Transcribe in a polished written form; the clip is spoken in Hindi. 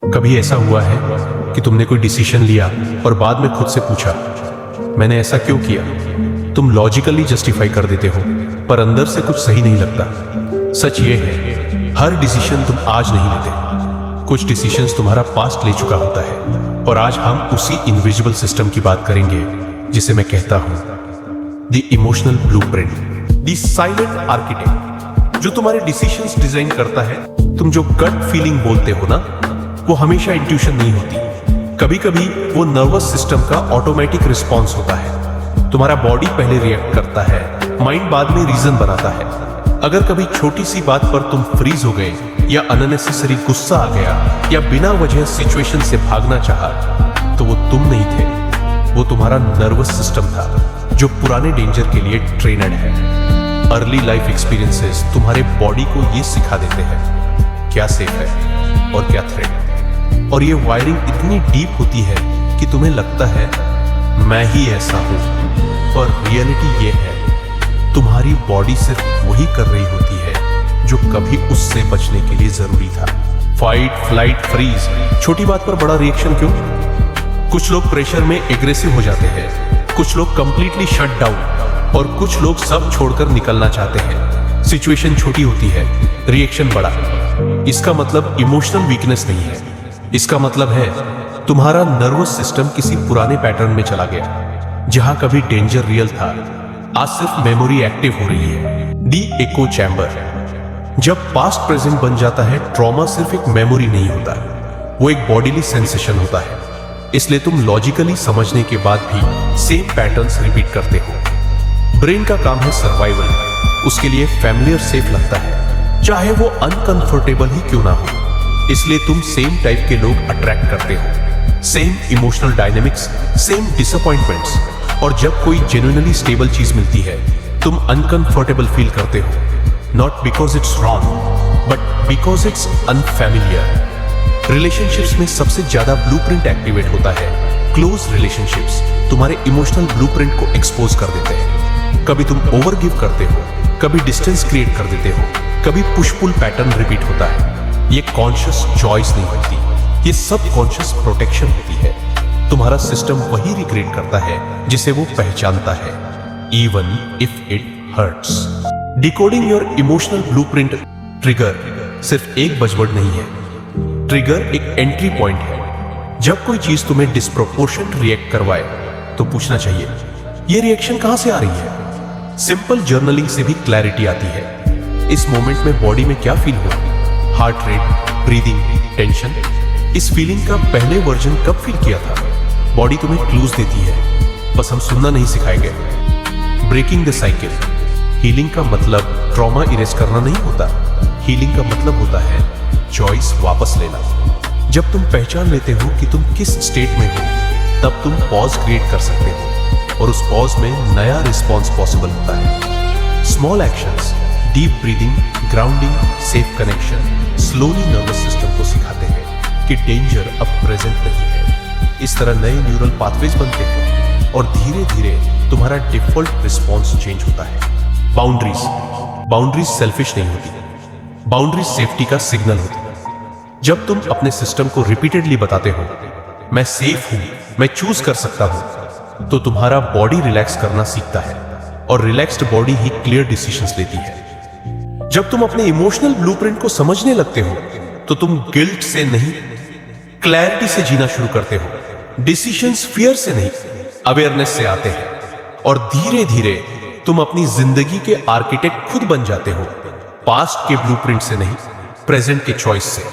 कभी ऐसा हुआ है कि तुमने कोई डिसीजन लिया और बाद में खुद से पूछा, मैंने ऐसा क्यों किया? तुम लॉजिकली जस्टिफाई कर देते हो, पर अंदर से कुछ सही नहीं लगता। सच ये है, हर डिसीजन तुम आज नहीं लेते। कुछ डिसीजंस तुम्हारा पास्ट ले चुका होता है, और आज हम उसी इनविजिबल सिस्टम की बात करेंगे जिसे मैं कहता हूं the emotional blueprint, the silent architect, जो तुम्हारे डिसीजंस डिजाइन करता है। तुम जो गट फीलिंग बोलते हो ना, वो हमेशा इंट्यूशन नहीं होती। कभी कभी वो नर्वस सिस्टम का ऑटोमेटिक रिस्पॉन्स होता है। तुम्हारा बॉडी पहले रिएक्ट करता है, माइंड बाद में रीजन बनाता है। अगर कभी छोटी सी बात पर तुम फ्रीज हो गए, या अननेसेसरी गुस्सा आ गया, या बिना वजह सिचुएशन से भागना चाहा, तो वो तुम नहीं थे, वो तुम्हारा नर्वस सिस्टम था, जो पुराने डेंजर के लिए ट्रेनड है। अर्ली लाइफ एक्सपीरियंसेस तुम्हारे बॉडी को ये सिखा देते हैं क्या सेफ है और क्या थ्रेट। और ये वायरिंग इतनी डीप होती है कि तुम्हें लगता है मैं ही ऐसा हूं, पर रियलिटी ये है तुम्हारी बॉडी सिर्फ वही कर रही होती है जो कभी उससे बचने के लिए जरूरी था। Fight, flight, freeze. छोटी बात पर बड़ा रिएक्शन क्यों? कुछ लोग प्रेशर में एग्रेसिव हो जाते हैं, कुछ लोग कंप्लीटली शट डाउन, और कुछ लोग सब छोड़कर निकलना चाहते हैं। सिचुएशन छोटी होती है, रिएक्शन बड़ा। इसका मतलब इमोशनल वीकनेस नहीं है, इसका मतलब है तुम्हारा नर्वस सिस्टम किसी पुराने पैटर्न में चला गया। जहां कभी डेंजर रियल था, आज सिर्फ मेमोरी एक्टिव हो रही है। दी एको चैम्बर। जब पास्ट प्रेजेंट बन जाता है, ट्रॉमा सिर्फ एक मेमोरी नहीं होता, वो एक बॉडीली सेंसेशन होता है। इसलिए तुम लॉजिकली समझने के बाद भी सेम पैटर्न्स रिपीट करते हो। ब्रेन का काम है सर्वाइवल, उसके लिए फैमिलियर सेफ लगता है, चाहे वो अनकंफर्टेबल ही क्यों ना हो। इसलिए तुम सेम टाइप के लोग अट्रैक्ट करते हो, same emotional dynamics, same disappointments. और जब कोई जेन्युइनली स्टेबल चीज मिलती है, तुम अनकंफर्टेबल फील करते हो, not because it's wrong, but because it's unfamiliar. Relationships में सबसे ज्यादा ब्लूप्रिंट एक्टिवेट होता है क्लोज रिलेशनशिप्स। तुम्हारे इमोशनल ब्लूप्रिंट को एक्सपोज कर देते हैं। कभी तुम ओवर गिव करते हो, कभी डिस्टेंस क्रिएट कर देते हो, कभी पुश पुल पैटर्न रिपीट होता है। ये कॉन्शियस चॉइस नहीं होती, ये सब कॉन्शियस प्रोटेक्शन होती है। तुम्हारा सिस्टम वही रिक्रिएट करता है जिसे वो पहचानता है, even if it hurts. Decoding your emotional blueprint. Trigger सिर्फ एक बजवर्ड नहीं है, ट्रिगर एक एंट्री पॉइंट है। जब कोई चीज तुम्हें डिस्प्रोपोर्शनेट रिएक्ट करवाए, तो पूछना चाहिए ये रिएक्शन कहां से आ रही है। सिंपल जर्नलिंग से भी क्लैरिटी आती है। इस मोमेंट में बॉडी में क्या फील हुआ, हार्ट रेट, ब्रीदिंग, टेंशन। इस फीलिंग का पहले वर्जन कब फील किया था। बॉडी तुम्हें क्लूज देती है, बस हम सुनना नहीं सिखाए गए। Breaking the cycle. हीलिंग का मतलब ट्रॉमा इरेज करना नहीं होता, हीलिंग का मतलब होता है चॉइस वापस लेना। जब तुम पहचान लेते हो कि तुम किस स्टेट में हो, तब तुम पॉज क्रिएट कर सकते हो, और उस पॉज में नया रिस्पॉन्स पॉसिबल होता है। Small actions, deep breathing, grounding, safe connection, slowly nervous system को सिखाते हैं कि डेंजर अब प्रेजेंट नहीं है। इस तरह नए न्यूरल पाथवेज बनते हैं, और धीरे धीरे तुम्हारा डिफॉल्ट रिस्पॉन्स चेंज होता है। बाउंड्रीज। बाउंड्रीज सेल्फिश नहीं होती, बाउंड्रीज सेफ्टी का सिग्नल होती है। जब तुम अपने सिस्टम को रिपीटेडली बताते हो मैं सेफ हूं, मैं चूज कर सकता हूं, तो तुम्हारा बॉडी रिलैक्स करना सीखता है, और रिलैक्स्ड बॉडी ही क्लियर डिसीजंस लेती है। जब तुम अपने इमोशनल ब्लूप्रिंट को समझने लगते हो, तो तुम गिल्ट से नहीं, क्लैरिटी से जीना शुरू करते हो। डिसीजंस फियर से नहीं, अवेयरनेस से आते हैं, और धीरे धीरे तुम अपनी जिंदगी के आर्किटेक्ट खुद बन जाते हो, पास्ट के ब्लूप्रिंट से नहीं, प्रेजेंट के चॉइस से।